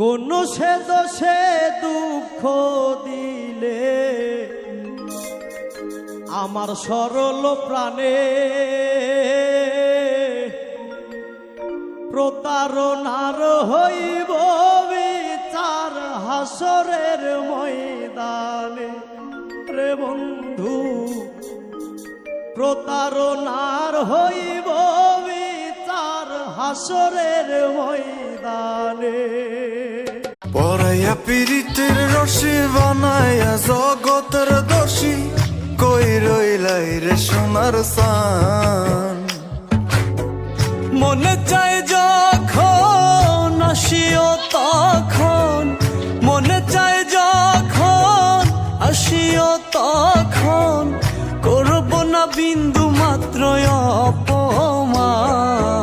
কোন সে দোষে দুঃখ দিলে আমার সরল প্রাণে প্রতারণার হইব বিচার হাসরের ময়দানে রে বন্ধু, প্রতারণার হইব বিচার হাসরের ময়দানে। পরাইয়া পীড়িতের রশি বানাইয়া জগতের দোষী কই রইলাই রে সোনার সান। মনে চাই যখন আসিও তখন, মনে চাই যখন আসিও তখন, করব না বিন্দু মাত্র অপমান।